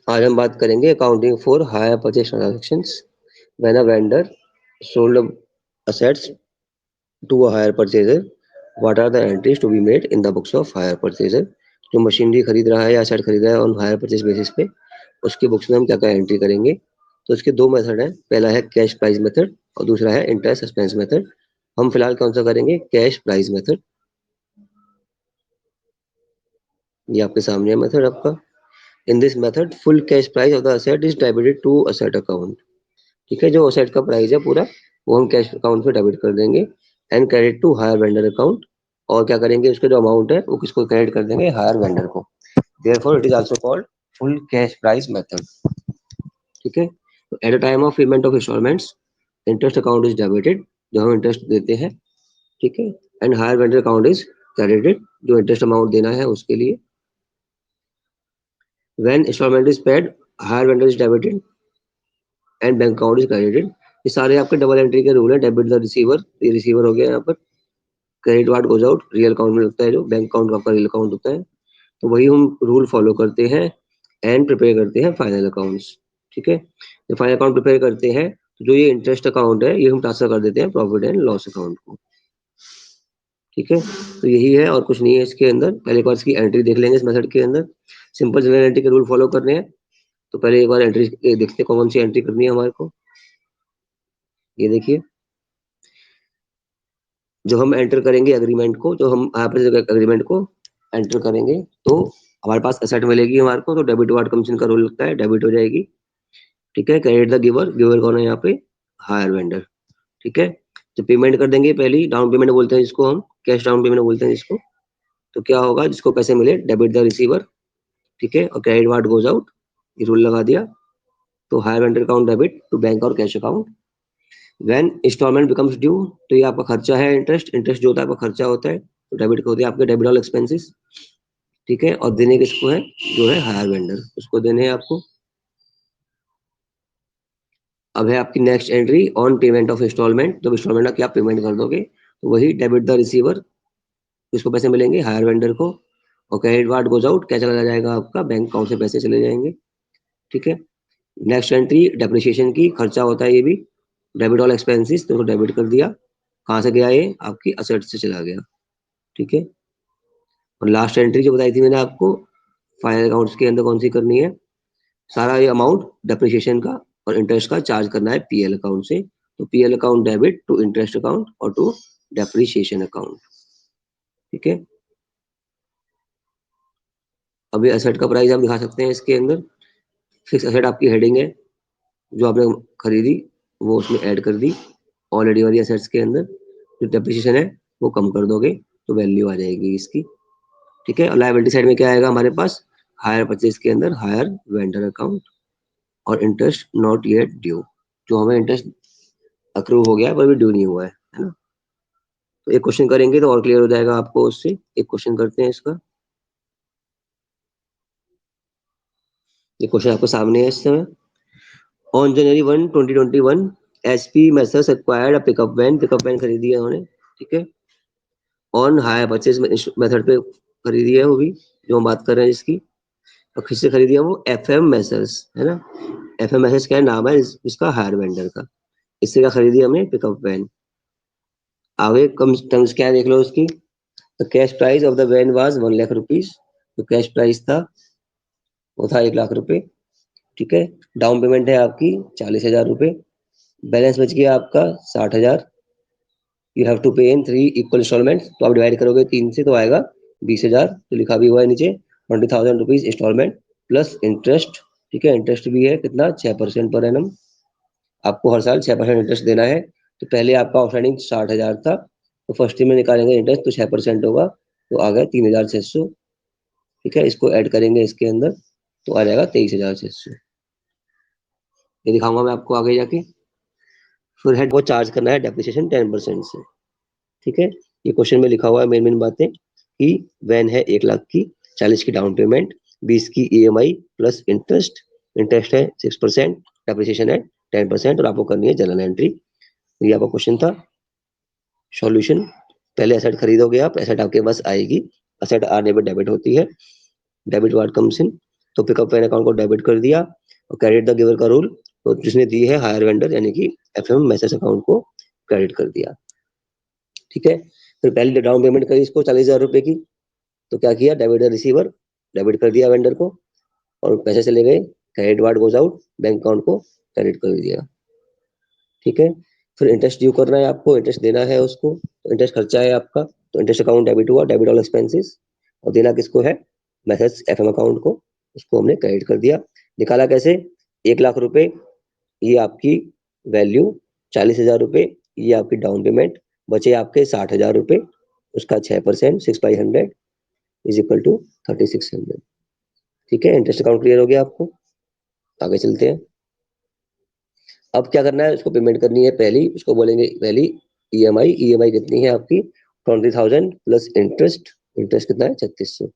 आज हम बात करेंगे accounting for hire purchase transactions when a vendor sold assets to a hire purchaser. What are the entries to be made in the books of hire purchaser? जो machinery खरीद रहा है या asset खरीद रहा है ऑन हायर परचेज बेसिस पे, उसके बुक्स में हम क्या क्या एंट्री करेंगे। तो इसके दो मेथड हैं, पहला है कैश प्राइस मेथड और दूसरा है इंटरेस्ट एक्सपेंस मेथड। हम फिलहाल कौन सा करेंगे, कैश प्राइस मेथड। ये आपके सामने है मेथड आपका। In this method full cash price of the asset is debited to asset account. ठीक है, जो असेट का प्राइस है पूरा वो हम कैश अकाउंट पे डेबिट कर देंगे and credit to hire vendor account. और क्या करेंगे, उसका जो अमाउंट है वो किसको क्रेडिट कर देंगे, हायर वेंडर को। Therefore it is also called full cash price method. ठीक है, तो at the time of payment of instalments interest account is debited, जो हम इंटरेस्ट देते हैं। ठीक है, and hire vendor account is credited, जो इंटरेस्ट अमाउंट देना है उसके लिए। When instalment is paid hire vendor is debited and bank account is credited. ये सारे आपके डबल एंट्री के रूल है। डेबिट द रिसीवर, ये रिसीवर हो गया यहाँ पर। Credit what goes out, real account में लगता है, जो बैंक अकाउंट आपका रियल अकाउंट होता है। तो वही हम रूल फॉलो करते हैं एंड प्रिपेयर करते हैं फाइनल अकाउंट्स। ठीक है, जब फाइनल अकाउंट प्रिपेयर करते हैं तो जो ये इंटरेस्ट अकाउंट है ये हम ट्रांसफर कर देते हैं प्रॉफिट एंड लॉस अकाउंट को। ठीक है, तो यही है और कुछ नहीं है इसके अंदर। पहले एक बार इसकी एंट्री देख लेंगे इस मेथड के अंदर। सिंपल जनरल एंट्री के रूल फॉलो करने हैं। तो पहले एक बार एंट्री देखते हैं कौन सी एंट्री करनी है हमारे को। ये देखिए, जब हम एंटर करेंगे एग्रीमेंट को, जो हम यहाँ पर एग्रीमेंट को एंटर करेंगे तो हमारे पास असेट मिलेगी हमारे को। तो डेबिट वार्ड कमीशन का रूल लगता है, डेबिट हो जाएगी। ठीक है, क्रेडिट द गिवर, गिवर कौन है यहाँ पे, हायर वेंडर। ठीक है, तो पेमेंट कर देंगे, पहली डाउन पेमेंट बोलते हैं जिसको हम, कैश डाउन पेमेंट बोलते हैं जिसको। तो क्या होगा, जिसको पैसे मिले डेबिट द रिसीवर। ठीक है, और क्रेडिट वार्ड गोज आउट, ये रूल लगा दिया। तो hire vendor account debit to bank और cash account. When instalment becomes due, तो ये आपका खर्चा है, इंटरेस्ट, इंटरेस्ट जो होता है आपका खर्चा होता है, तो डेबिट होते हैं आपके डेबिट ऑल एक्सपेंसेस। ठीक है, और देने किसको है, जो है हायर वेंडर, उसको देने हैं आपको। अब है आपकी next entry on payment of instalment. जब इंस्टॉलमेंट का क्या पेमेंट कर दोगे तो वही डेबिट द रिसीवर, किसको पैसे मिलेंगे, हायर वेंडर को। और क्रेडिट वार्ड गोज आउट, क्या चला जाएगा आपका, बैंक अकाउंट से पैसे चले जाएंगे। ठीक है, नेक्स्ट एंट्री डेप्रिसिएशन की, खर्चा होता है ये भी, डेबिट ऑल एक्सपेंसेस, तो डेबिट कर दिया। कहाँ से गया, ये आपकी असेट से चला गया। ठीक है, और लास्ट एंट्री जो बताई थी मैंने आपको फाइनल अकाउंट्स के अंदर कौन सी करनी है, सारा ये अमाउंट डेप्रिसिएशन का और इंटरेस्ट का चार्ज करना है पीएल अकाउंट से। तो PL account debit to interest account और टू डेप्रिसिएशन अकाउंट। ठीक है, अभी एसेट का प्राइस आप दिखा सकते हैं इसके अंदर। फिक्स एसेट आपकी हेडिंग है, जो आपने खरीदी वो उसमें ऐड कर दी ऑलरेडी वाली एसेट्स के अंदर। जो डेप्रिसिएशन है वो कम कर दोगे तो वैल्यू आ जाएगी इसकी। ठीक है, और लायबिलिटी साइड में क्या आएगा हमारे पास, हायर परचेज के अंदर हायर वेंडर अकाउंट और इंटरेस्ट नॉट येट ड्यू, जो हमें इंटरेस्ट अक्रू हो गया पर भी ड्यू नहीं हुआ है ना। तो एक क्वेश्चन करेंगे तो और क्लियर हो जाएगा आपको उससे। एक क्वेश्चन करते हैं इसका। ये क्वेश्चन आपको सामने है इस समय। On January 1, 2021 SP messrs acquired a pickup van, pickup van खरीदी है उन्होंने। ठीक है, ऑन हायर परचेज मेथड पे खरीदी है वो भी, जो हम बात कर रहे हैं इसकी। और किससे खरीदी है वो, एफएम मैसर्स है ना। एफएम मैसर्स क्या नाम है इसका, हायर वेंडर का। इससे क्या खरीदी हमने, पिकअप वैन। आगे कम टर्म्स क्या है देख लो उसकी। The cash price of the van was 1 lakh rupees. तो कैश प्राइस था वो था 1 लाख रुपए। ठीक है, डाउन पेमेंट है आपकी 40,000 रुपए। बैलेंस बच गया आपका 60,000। यू हैव टू पे इन 3 इक्वल इंस्टॉलमेंट, तो आप डिवाइड करोगे 3 से तो आएगा 20,000। तो लिखा भी हुआ है नीचे 20,000 रुपीज इंस्टॉलमेंट प्लस इंटरेस्ट। ठीक है, इंटरेस्ट भी है कितना, 6% पर एनम। आपको हर साल 6% इंटरेस्ट देना है। तो पहले आपका आउटस्टैंडिंग 60,000 था, तो फर्स्ट में निकालेंगे इंटरेस्ट तो 6% होगा, तो आ गया 3,600। ठीक है, इसको ऐड करेंगे इसके अंदर तो आ जाएगा 23,600। ये दिखाऊंगा मैं आपको आगे जाके। फिर हेड वो चार्ज करना है डेप्रिसिएशन 10% से। ठीक है, ये क्वेश्चन में लिखा हुआ है मेन मेन बातें कि वैन है 1 लाख की, 40 की डाउन पेमेंट, 20 की ईएमआई प्लस इंटरेस्ट। इंटरेस्ट है 6%, डेप्रिसिएशन है 10% और आपको करनी है जनरल एंट्री। तो ये आपका क्वेश्चन था। सॉल्यूशन, पहले एसेट खरीदोगे आप, एसेट आपके पास आएगी, एसेट आने पर डेबिट होती है, डेबिट वार्ड कम्स इन। तो पिकअप वैन अकाउंट को डेबिट कर दिया और क्रेडिट द गिवर का रूल, तो जिसने दी है हायर वेंडर यानी कि एफएम मैसेज अकाउंट को क्रेडिट कर दिया। ठीक है, फिर पहले डाउन पेमेंट करी इसको 40,000 रुपए की, तो क्या किया, डेबिट द रिसीवर, डेबिट कर दिया वेंडर को और पैसे चले गए, credit what goes out, bank account को क्रेडिट कर दिया। ठीक है, फिर इंटरेस्ट ड्यू करना है आपको, इंटरेस्ट देना है उसको, तो इंटरेस्ट खर्चा है आपका, तो इंटरेस्ट अकाउंट डेबिट हुआ, डेबिट ऑल एक्सपेंसेस, और देना किसको है, मैसेज एफएम अकाउंट को, उसको हमने क्रेडिट कर दिया। निकाला कैसे, 1,00,000 रुपए ये आपकी वैल्यू, 40,000 रुपए ये आपकी डाउन पेमेंट, बचे आपके 60,000 रुपए, उसका 6%, 6/100 इज इक्वल टू 3600। ठीक है, इंटरेस्ट अकाउंट क्लियर हो गया आपको, आगे चलते हैं। अब क्या करना है, उसको पेमेंट करनी है पहली, उसको बोलेंगे पहली ईएमआई, ईएमआई कितनी है आपकी 20,000 प्लस इंटरेस्ट, इंटरेस्ट कितना है 3600,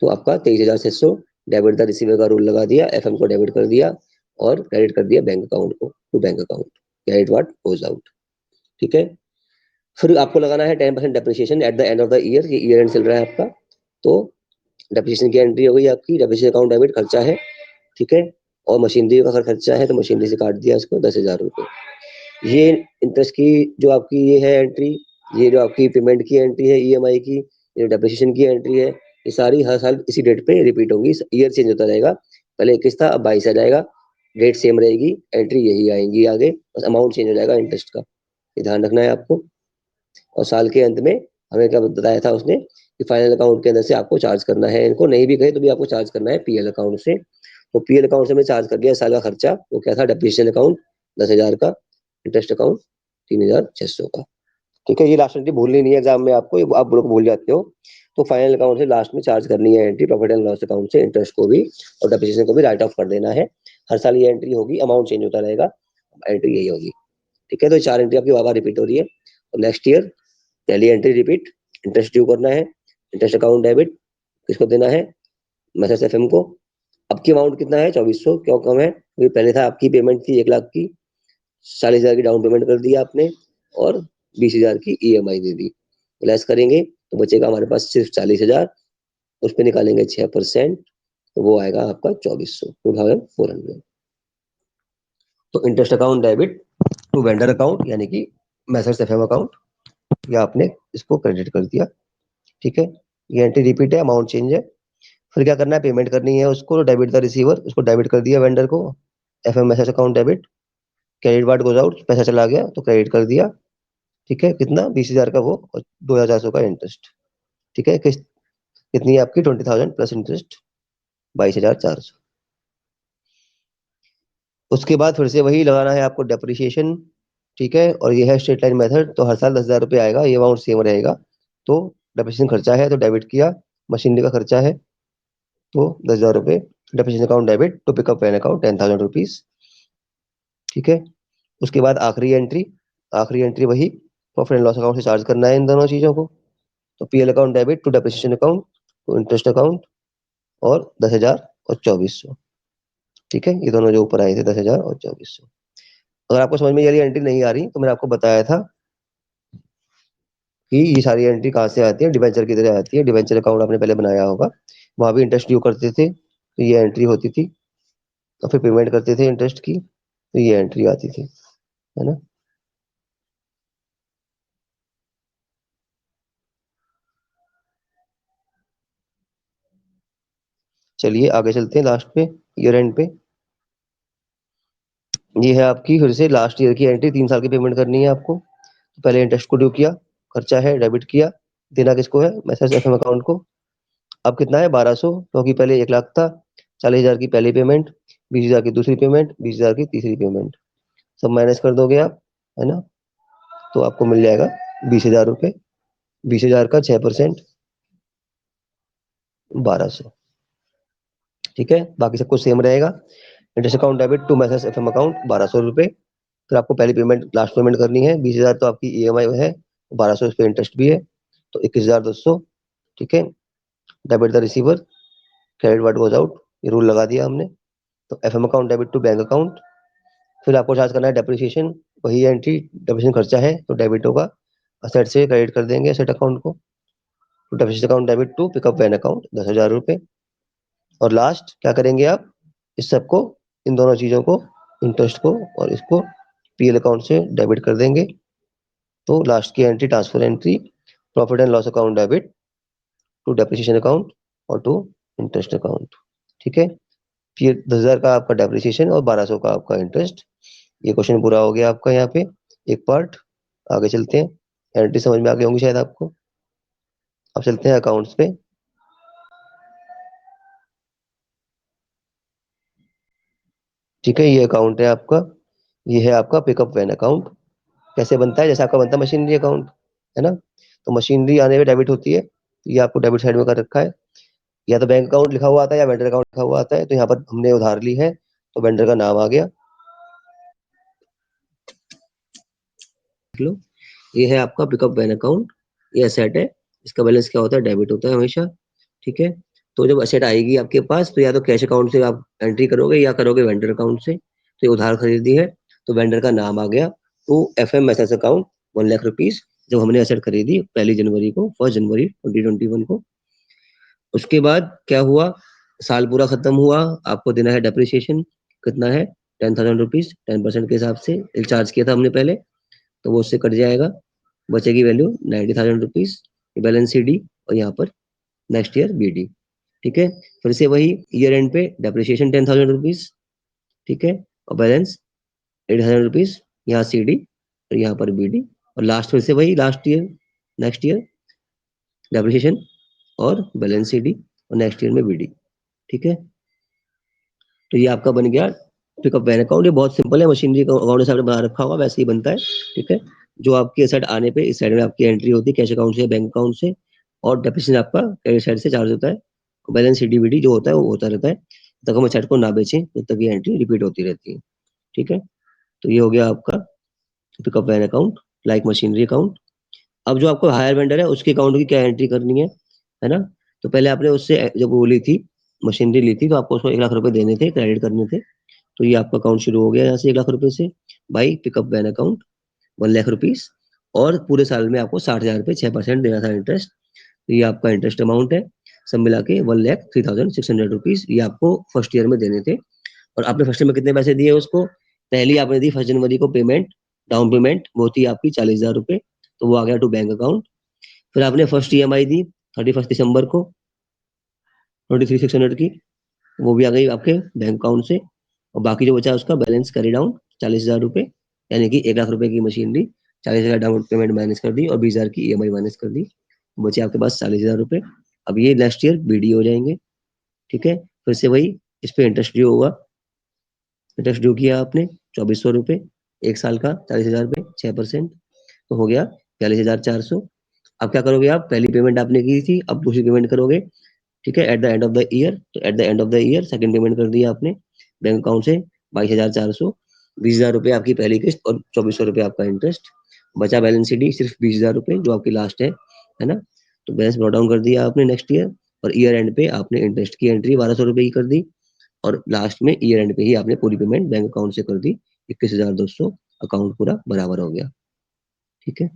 तो आपका 23,600, डेबिट द रिसीवर का रूल लगा दिया, एफएम को डेबिट कर दिया और क्रेडिट कर दिया बैंक अकाउंट को, to bank account, credit what goes out. ठीक है, फिर आपको लगाना है 10% depreciation at the end of the year, ये ईयर एंड चल रहा है आपका, तो डेप्रिसिएशन की एंट्री हो गई आपकी, डेप्रिसिएशन अकाउंट डेबिट खर्चा है। ठीक है, और मशीनरी का अगर खर्चा है तो मशीनरी से काट दिया इसको 10,000 रुपये। ये इंटरेस्ट की जो आपकी ये है एंट्री, ये जो आपकी पेमेंट की एंट्री है ईएमआई की, ये डेप्रिसिएशन की एंट्री है, ये सारी हर साल इसी डेट पे रिपीट होंगी, ईयर चेंज होता रहेगा, पहले 21 था अब 22 आ जाएगा, डेट सेम रहेगी, एंट्री यही आएंगी आगे, बस अमाउंट चेंज हो जाएगा इंटरेस्ट का, ये ध्यान रखना है आपको। और साल के अंत में हमें क्या बताया था उसने कि फाइनल अकाउंट के अंदर से आपको चार्ज करना है, इनको नहीं भी कहे तो भी आपको चार्ज करना है पीएल अकाउंट से, तो पीएल अकाउंट से मैं चार्ज कर दिया साल का खर्चा, वो क्या था, डेप्रिसिएशन अकाउंट 10,000 का, इंटरेस्ट अकाउंट 3,600 का। ठीक है, ये लास्ट एंट्री भूलनी नहीं है एग्जाम में आपको, आप लोग भूल जाते हो, तो फाइनल अकाउंट से लास्ट में चार्ज करनी है entry, profit and loss account से इंटरेस्ट को भी और डेप्रिसिएशन को भी राइट ऑफ कर देना है, हर साल ये एंट्री होगी, अमाउंट चेंज होता रहेगा, एंट्री यही होगी। ठीक है, तो 4 एंट्री आपकी बार बार रिपीट हो रही है, और नेक्स्ट ईयर पहली एंट्री रिपीट, इंटरेस्ट ड्यू करना है, इंटरेस्ट अकाउंट डेबिट किसको देना है, मैसेज एफएम को। अब की अमाउंट कितना है 2400, क्यों कम है, क्योंकि पहले था आपकी पेमेंट थी 1,00,000 की, 40,000 की डाउन पेमेंट कर दिया आपने और 20,000 की ईएमआई दे दी, लेस करेंगे तो बचेगा हमारे पास सिर्फ 40,000, उस पर निकालेंगे 6%, तो वो आएगा आपका 2400, तो interest account debit to vendor account यानी कि मैसेज एफएम अकाउंट, या आपने इसको क्रेडिट कर दिया। ठीक है, ये एंट्री रिपीट है, अमाउंट चेंज है। फिर क्या करना है, पेमेंट करनी है उसको, डेबिट द रिसीवर, उसको डेबिट कर दिया वेंडर को, FMSS account debit, credit what goes out, पैसा चला गया तो क्रेडिट कर दिया। ठीक है, कितना 20,000 का वो और 2,400 का इंटरेस्ट। ठीक है, किस्त कितनी है आपकी 20,000 प्लस इंटरेस्ट 22,400। उसके बाद फिर से वही लगाना है आपको डेप्रिसिएशन। ठीक है, और ये है स्ट्रेट लाइन मेथड, तो हर साल 10,000 रुपये आएगा, ये अमाउंट सेम रहेगा, तो डेप्रिसिएशन खर्चा है तो डेबिट किया, मशीनरी का खर्चा है तो 10,000 रुपये, depreciation account debit to pickup van account 10,000 rupees. ठीक है, उसके बाद आखिरी एंट्री वही प्रॉफिट एंड लॉस अकाउंट से चार्ज करना है इन दोनों चीजों को, तो PL account debit to depreciation account to interest account और 10,000 और 2,400। ठीक है, ये दोनों जो ऊपर आए थे 10,000 और 2,400। अगर आपको समझ में ये वाली एंट्री नहीं आ रही तो मैंने आपको बताया था कि ये सारी एंट्री कहाँ से आती है, डिवेंचर की तरह आती है, डिवेंचर अकाउंट आपने पहले बनाया होगा, वहां भी इंटरेस्ट ड्यू करते थे तो ये एंट्री होती थी, और फिर पेमेंट करते थे इंटरेस्ट की तो ये एंट्री आती थी, है ना। चलिए आगे चलते हैं लास्ट पे, ईयर एंड पे। ये है आपकी फिर से लास्ट ईयर की एंट्री, 3 साल की पेमेंट करनी है आपको, तो पहले इंटरेस्ट को ड्यू किया, खर्चा है डेबिट किया, देना किसको है, मैसेज एफएम अकाउंट को। अब कितना है 1,200, क्योंकि पहले 1,00,000 था, 40,000 की पहली पेमेंट, 20,000 की दूसरी पेमेंट, 20,000 की तीसरी पेमेंट, सब माइनस कर दोगे आप, है ना, तो आपको मिल जाएगा 20,000 रुपये, 20,000 का 6%, 1,200। ठीक है, बाकी सब कुछ सेम रहेगा, interest account debit to messrs FM account 1,200 रुपये, फिर आपको पहली पेमेंट लास्ट पेमेंट करनी है, 20,000 तो आपकी ईएमआई है, 1,200 इस पे इंटरेस्ट भी है, तो 21,200। ठीक है, debit the receiver, credit what goes out, ये रूल लगा दिया हमने, तो FM account debit to bank account. फिर आपको चार्ज करना है डेप्रिसिएशन, वही एंट्री, डेप्रिसिएशन खर्चा है तो डेबिट होगा, असेट से क्रेडिट कर देंगे असेट अकाउंट को, तो depreciation account debit to pickup van account 10,000 रुपये, और लास्ट क्या करेंगे आप, इस सबको, इन दोनों चीजों को, इंटरेस्ट को और इसको पीएल अकाउंट से डेबिट कर देंगे। तो लास्ट की entry transfer entry, profit and loss account debit to depreciation account और टू इंटरेस्ट अकाउंट। ठीक है, फिर 10,000 का आपका डेप्रिसिएशन और 1200 का आपका इंटरेस्ट। ये क्वेश्चन पूरा हो गया आपका यहाँ पे एक पार्ट। आगे चलते हैं, एंट्री समझ में आ गई होंगी शायद आपको। अब चलते हैं अकाउंट्स पे। ठीक है, ये अकाउंट है आपका, ये है आपका पिकअप वैन अकाउंट। कैसे बनता है, जैसे आपका बनता है मशीनरी अकाउंट, है ना। तो मशीनरी आने में डेबिट होती है, तो ये आपको डेबिट साइड में कर रखा है। या तो बैंक अकाउंट लिखा हुआ आता है या वेंडर अकाउंट लिखा हुआ आता है। तो यहाँ पर हमने उधार ली है तो वेंडर का नाम आ गया। देख लो, ये है आपका पिकअप वैन अकाउंट, ये एसेट है, इसका बैलेंस क्या होता है, डेबिट होता है हमेशा। ठीक है, तो जब एसेट आएगी आपके पास तो या तो कैश अकाउंट से आप एंट्री करोगे या करोगे वेंडर अकाउंट से। तो ये उधार खरीदी है तो वेंडर का नाम आ गया। तो FM एसेट्स अकाउंट 1,00,000 रुपीज, जब हमने एसेट खरीदी 1 जनवरी को, 1 जनवरी 2021 को। उसके बाद क्या हुआ, साल पूरा खत्म हुआ, आपको देना है डेप्रिसिएशन। कितना है, 10,000 रुपीज, 10% के हिसाब से रिचार्ज किया था हमने पहले, तो वो उससे कट जाएगा, बचेगी वैल्यू 90,000 रुपीज। बैलेंस CD और यहाँ पर नेक्स्ट ईयर BD। ठीक है, फिर से वही ईयर एंड पे डेप्रिसिएशन 10,000 रुपीज। ठीक है, और बैलेंस 8,000 रुपीज, यहाँ CD और यहाँ पर BD। और लास्ट फिर से वही last year, next year depreciation और बैलेंस CD और नेक्स्ट ईयर में BD। ठीक है, तो ये आपका बन गया पिकअप वैन अकाउंट। ये बहुत सिंपल है, मशीनरी अकाउंट जैसे आपने बना रखा होगा वैसे ही बनता है। ठीक है, जो आपकी एसेट आने पे इस साइड में आपकी एंट्री होती है, कैश अकाउंट से, बैंक अकाउंट से, और डेप्रिसिएशन आपका क्रेडिट साइड से चार्ज होता है। बैलेंस CDBD जो होता है वो होता रहता है, जब तक हम एसेट को ना बेचें तब तक ये एंट्री रिपीट होती रहती है। ठीक है, तो ये हो गया आपका pickup van account, like machinery account. अब जो आपको हायर वेंडर है उसके अकाउंट की क्या एंट्री करनी है ना। तो पहले आपने उससे जब वो ली थी, मशीनरी ली थी, तो आपको उसको 1,00,000 रुपए देने थे, क्रेडिट करने थे। तो ये आपका अकाउंट शुरू हो गया यहाँ से 1,00,000 रुपए से, by pickup van account 1,00,000 rupees. और पूरे साल में आपको 60,000 पे 6% देना था इंटरेस्ट। तो ये आपका इंटरेस्ट अमाउंट है, सब मिला के 1,03,600 रुपीज, ये आपको फर्स्ट ईयर में देने थे। और आपने फर्स्ट ईयर में कितने पैसे दिए उसको, पहली आपने दी 1 जनवरी को पेमेंट, डाउन पेमेंट, वो थी आपकी 40,000 रुपए, तो वो आ गया टू बैंक अकाउंट। फिर आपने फर्स्ट EMI दी 31 दिसंबर को 23,600 की, वो भी आ गई आपके बैंक अकाउंट से। और बाकी जो बचा उसका बैलेंस कैरी डाउन 40,000 रुपए, यानी कि 1,00,000 रुपए की मशीन ली, 40,000 डाउन पेमेंट माइनस कर दी और 20,000 की EMI माइनस कर दी, बचे आपके पास 40,000 रुपए। अब ये नेक्स्ट ईयर BD हो जाएंगे। ठीक है, फिर से वही, इस पे इंटरेस्ट ड्यू होगा, इंटरेस्ट ड्यू किया आपने 2,400 रुपए, एक साल का 40,000 पे 6%, तो हो गया 42,400। अब क्या करोगे आप, पहली पेमेंट आपने की थी, अब दूसरी पेमेंट करोगे। ठीक है, at the end of the year, तो at the end of the year second payment कर दिया आपने बैंक अकाउंट से 22,400, 20,000 रुपए आपकी पहली किस्त और 2,400 रुपए आपका इंटरेस्ट। बचा बैलेंस CD सिर्फ 20,000 रुपए जो आपकी लास्ट है ना। तो बैलेंस ब्रॉट डाउन कर दिया आपने नेक्स्ट ईयर, और ईयर एंड पे आपने इंटरेस्ट की एंट्री 1,200 रुपए की कर दी, और लास्ट में ईयर एंड पे ही आपने पूरी पेमेंट बैंक अकाउंट से कर दी 21,200। अकाउंट पूरा बराबर हो गया। ठीक है,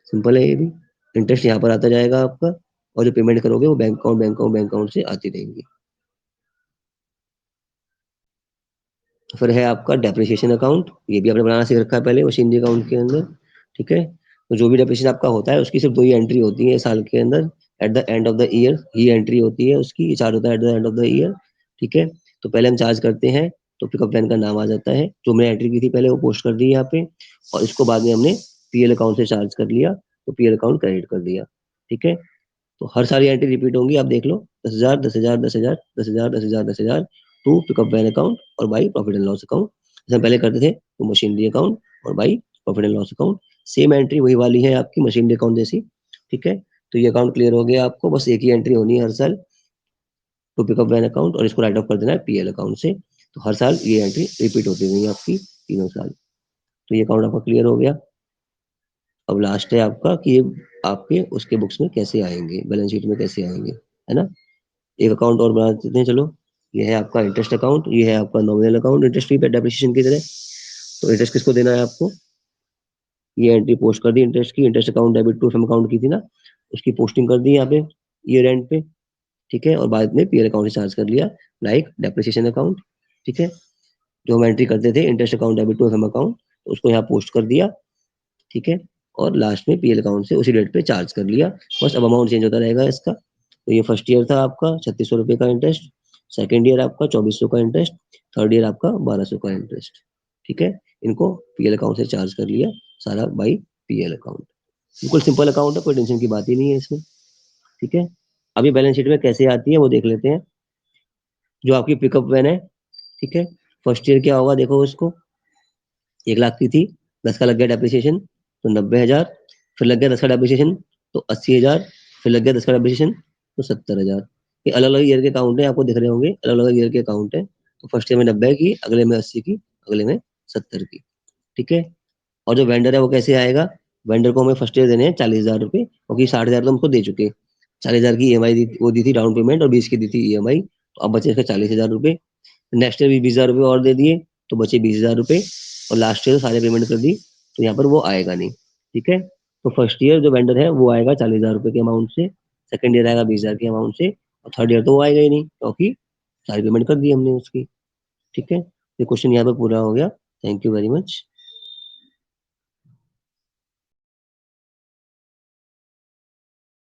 सिंपल है ये भी। इंटरेस्ट यहाँ पर आता जाएगा आपका, और जो पेमेंट करोगे वो bank account bank account bank account से आती रहेंगी। फिर है आपका डेप्रिसिएशन अकाउंट, ये भी आपने बनाना सीख रखा है पहले मशीनरी अकाउंट के अंदर। ठीक है, तो जो भी डेप्रिसिएशन आपका होता है उसकी सिर्फ दो ही एंट्री होती है साल के अंदर, eight the end of the year he entry होती है उसकी, चार्ज होता है at the end of the year. ठीक है, तो पहले हम चार्ज करते हैं, तो पिकअप वैन का नाम आ जाता है, जो मैंने एंट्री की थी पहले वो पोस्ट कर दी यहाँ पे, और इसको बाद में हमने PL अकाउंट से चार्ज कर लिया, तो PL अकाउंट क्रेडिट कर दिया। ठीक है, तो हर सारी एंट्री रिपीट होंगी, आप देख लो, 10,000 10,000 10,000 10,000 10,000 10,000 टू पिकअप वैन अकाउंट और by profit and loss account, जैसे हम पहले करते थे, तो मशीनरी अकाउंट और by profit and loss account. Same entry वही वाली है आपकी मशीनरी अकाउंट जैसी। ठीक है, तो ये अकाउंट क्लियर हो गया आपको, बस एक ही एंट्री होनी है हर साल, टू पिकअप वैन अकाउंट, और इसको राइट ऑफ कर देना है PL अकाउंट से। तो हर साल ये एंट्री रिपीट होती हुई आपकी तीनों साल। तो ये अकाउंट आपका क्लियर हो गया। अब लास्ट है आपका कि ये आपके उसके बुक्स में कैसे आएंगे, बैलेंस शीट में कैसे आएंगे, है ना। एक अकाउंट और बना देते हैं चलो। ये है आपका इंटरेस्ट अकाउंट, ये है आपका nominal account interest free depreciation की तरह। तो इंटरेस्ट किसको देना है आपको, ये एंट्री पोस्ट कर दी इंटरेस्ट की, interest account debit to FM account की थी ना, उसकी पोस्टिंग कर दी यहाँ पे ईयर एंड पे। ठीक है, और बाद में पीएल अकाउंट से चार्ज कर लिया, लाइक डेप्रिसिएशन अकाउंट। ठीक है, जो हम एंट्री करते थे interest account debit to FM account, उसको यहाँ पोस्ट कर दिया। ठीक है, और लास्ट में पीएल अकाउंट से उसी डेट पे चार्ज कर लिया। बस अब अमाउंट चेंज होता रहेगा इसका। तो ये फर्स्ट ईयर था आपका 3600 रुपये का इंटरेस्ट, सेकेंड ईयर आपका 2400 का इंटरेस्ट, थर्ड ईयर आपका 1200 का इंटरेस्ट। ठीक है, इनको पीएल अकाउंट से चार्ज कर लिया सारा बाई पीएल अकाउंट। बिल्कुल सिंपल अकाउंट है, कोई टेंशन की बात ही नहीं है इसमें। ठीक है, अभी बैलेंस शीट में कैसे आती है वो देख लेते हैं। जो आपकी पिकअप वैन है, ठीक है, फर्स्ट ईयर क्या होगा देखो उसको, 1 लाख की थी, 10 का लग गया डेप्रिसिएशन तो 90,000, फिर लग गया 10 का डेप्रिसिएशन तो 80,000, फिर लग गया 10 का डेप्रिसिएशन तो 70,000। ये अलग अलग ईयर के अकाउंट है, आपको दिख रहे होंगे अलग अलग ईयर के अकाउंट है। तो फर्स्ट ईयर में 90 की, अगले में 80 की, अगले में 70 की। ठीक है, और जो वेंडर है वो कैसे आएगा, वेंडर को हमें फर्स्ट ईयर देने हैं 40,000 रुपये, क्योंकि 60,000 तो हमको दे चुके। 40,000 की ईएमआई वो दी थी डाउन पेमेंट, और 20 की दी थी ईएमआई, तो अब बचे इसके 40,000 रुपये। नेक्स्ट ईयर भी 20,000 रुपये और दे दिए, तो बचे 20,000 रुपये, और लास्ट ईयर सारे पेमेंट कर दी, तो यहाँ पर वो आएगा नहीं। ठीक है, तो फर्स्ट ईयर जो वेंडर है वो आएगा 40,000 रुपये के अमाउंट से, सेकंड ईयर आएगा 20,000 के अमाउंट से, और थर्ड ईयर तो वो आएगा ही नहीं, क्योंकि सारी पेमेंट कर दी हमने उसकी। ठीक है, ये क्वेश्चन यहाँ पर पूरा हो गया। Thank you very much.